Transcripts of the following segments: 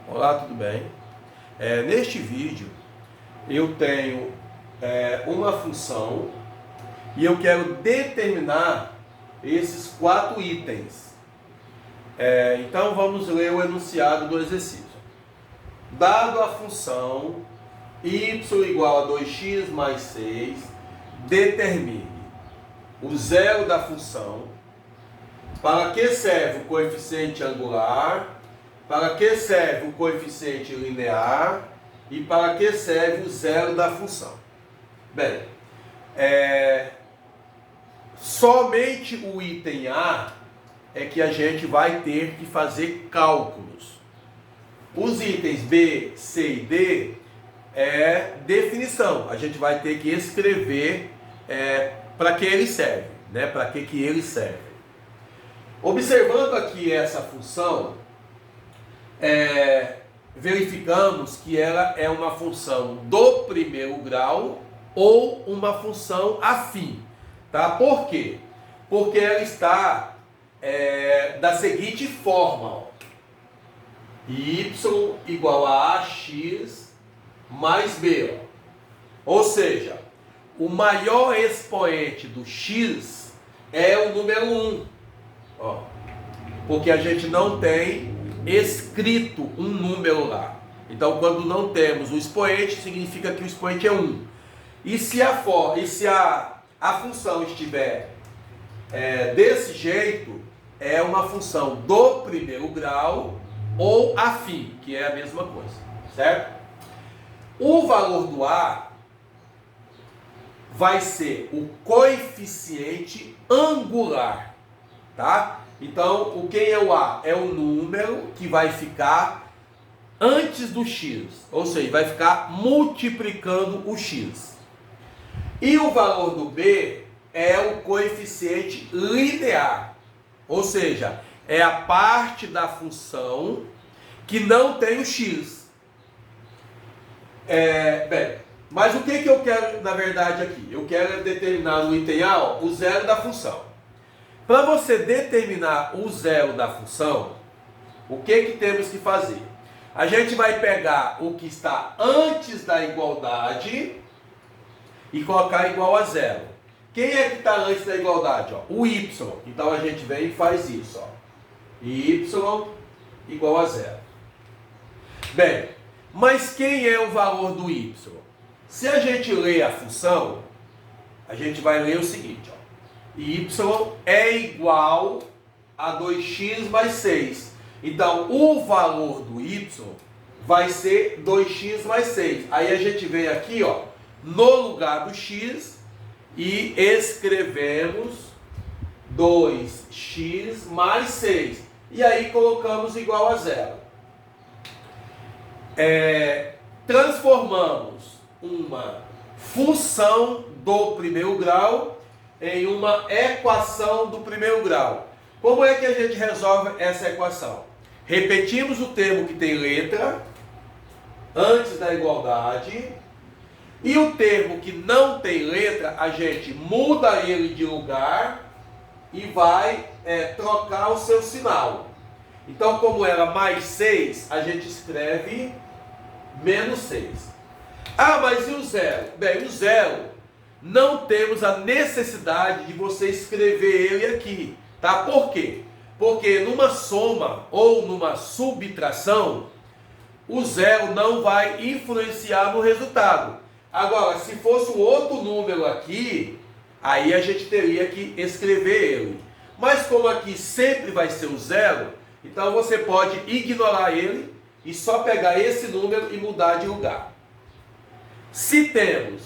Olá, tudo bem? Neste vídeo eu tenho uma função e eu quero determinar esses 4 itens. Então vamos ler o enunciado do exercício. Dado a função y igual a 2x mais 6, determine o zero da função, para que serve o coeficiente angular, para que serve o coeficiente linear e para que serve o zero da função. Bem, somente o item A é que a gente vai ter que fazer cálculos. Os itens B, C e D é definição. A gente vai ter que escrever para que ele serve, né? Para que ele serve. Observando aqui essa função, verificamos que ela é uma função do primeiro grau ou uma função afim. Tá? Por quê? Porque ela está da seguinte forma: ó. Y igual a AX mais B. Ó. Ou seja, o maior expoente do X é o número 1. Ó. Porque a gente não tem escrito um número lá. Então, quando não temos o expoente, significa que o expoente é 1. E se a função estiver desse jeito, é uma função do primeiro grau ou afim, que é a mesma coisa, certo? O valor do A vai ser o coeficiente angular, tá? Então, quem é o A? É o número que vai ficar antes do X, ou seja, vai ficar multiplicando o X. E o valor do B é o coeficiente linear, ou seja, é a parte da função que não tem o X. Mas o que eu quero na verdade aqui? Eu quero determinar no item A, ó, o zero da função. Para você determinar o zero da função, o que temos que fazer? A gente vai pegar o que está antes da igualdade e colocar igual a zero. Quem é que está antes da igualdade? Ó? O y. Então a gente vem e faz isso. Ó. Y igual a zero. Bem, mas quem é o valor do y? Se a gente ler a função, a gente vai ler o seguinte, ó. Y é igual a 2x mais 6. Então, o valor do y vai ser 2x mais 6. Aí a gente vem aqui, ó, no lugar do x e escrevemos 2x mais 6. E aí colocamos igual a zero. Transformamos uma função do primeiro grau em uma equação do primeiro grau. Como é que a gente resolve essa equação? Repetimos o termo que tem letra antes da igualdade e o termo que não tem letra a gente muda ele de lugar e vai trocar o seu sinal. Então, como era mais 6, a gente escreve menos 6. Ah, mas e o zero? Bem, o zero não temos a necessidade de você escrever ele aqui, tá? Por quê? Porque numa soma ou numa subtração, o zero não vai influenciar no resultado. Agora, se fosse um outro número aqui, aí a gente teria que escrever ele. Mas como aqui sempre vai ser o zero, então você pode ignorar ele e só pegar esse número e mudar de lugar. Se temos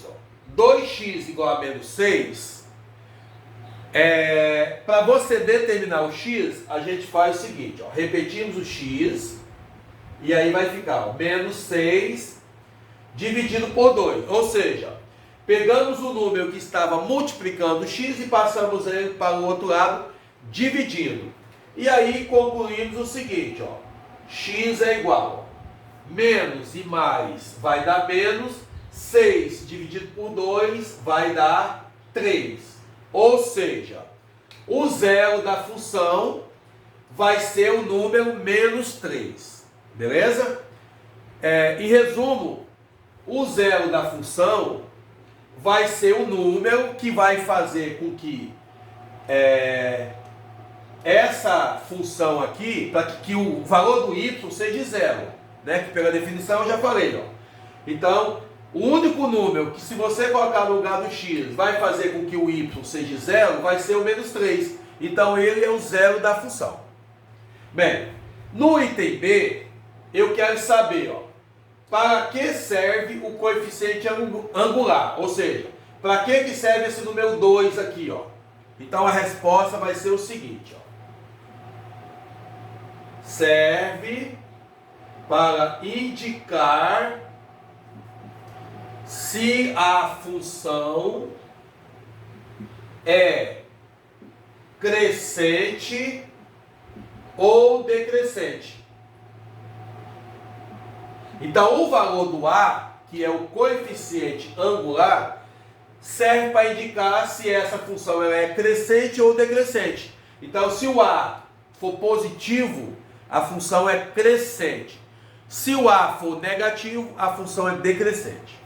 2x igual a menos 6, para você determinar o x, a gente faz o seguinte, ó, repetimos o x, e aí vai ficar ó, menos 6 dividido por 2. Ou seja, pegamos o número que estava multiplicando o x e passamos ele para o outro lado, dividindo. E aí concluímos o seguinte, ó, x é igual, menos e mais vai dar menos, 6 dividido por 2 vai dar 3. Ou seja, o zero da função vai ser o número menos 3. Beleza? Em resumo, o zero da função vai ser o número que vai fazer com que essa função aqui, para que o valor do y seja zero, né? Que pela definição eu já falei, ó. Então, o único número que, se você colocar no lugar do x, vai fazer com que o y seja zero, vai ser o menos 3. Então, ele é o zero da função. Bem, no item B, eu quero saber, ó, para que serve o coeficiente angular? Ou seja, para que serve esse número 2 aqui, ó? Então, a resposta vai ser o seguinte, ó. Serve para indicar se a função é crescente ou decrescente. Então, o valor do A, que é o coeficiente angular, serve para indicar se essa função ela é crescente ou decrescente. Então, se o A for positivo, a função é crescente. Se o A for negativo, a função é decrescente.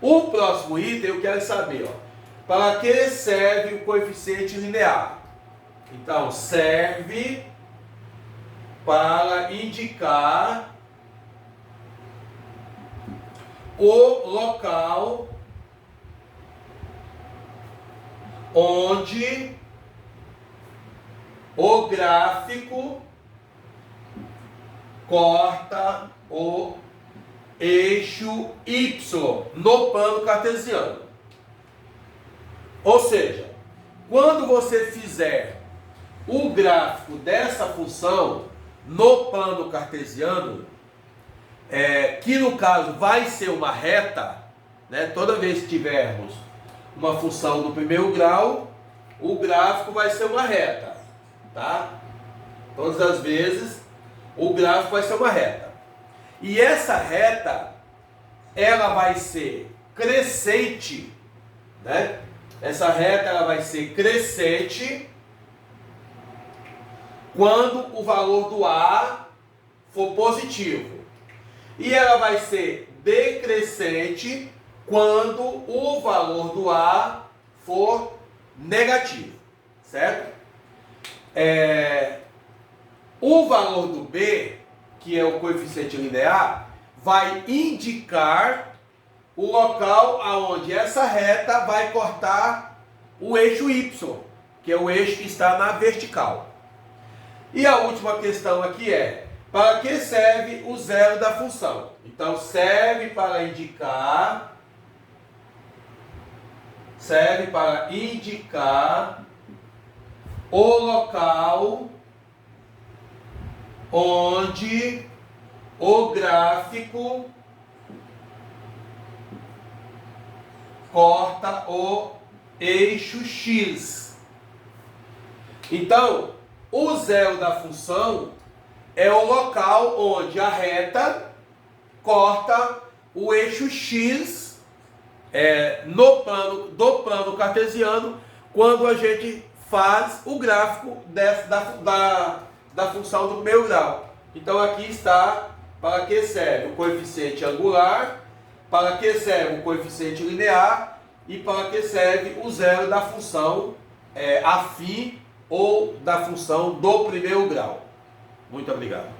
O próximo item eu quero saber, ó, para que serve o coeficiente linear? Então, serve para indicar o local onde o gráfico corta o eixo Y no plano cartesiano. Ou seja, quando você fizer o gráfico dessa função no plano cartesiano, que no caso vai ser uma reta, né? Toda vez que tivermos uma função do primeiro grau, o gráfico vai ser uma reta, tá? Todas as vezes o gráfico vai ser uma reta. E essa reta, ela vai ser crescente, né? Essa reta ela vai ser crescente quando o valor do A for positivo. E ela vai ser decrescente quando o valor do A for negativo, certo? O valor do B, que é o coeficiente linear, vai indicar o local aonde essa reta vai cortar o eixo Y, que é o eixo que está na vertical. E a última questão aqui é: para que serve o zero da função? Então, serve para indicar o local onde o gráfico corta o eixo X. Então, o zero da função é o local onde a reta corta o eixo X no plano cartesiano, quando a gente faz o gráfico da função do primeiro grau. Então aqui está para que serve o coeficiente angular, para que serve o coeficiente linear e para que serve o zero da função afim ou da função do primeiro grau. Muito obrigado.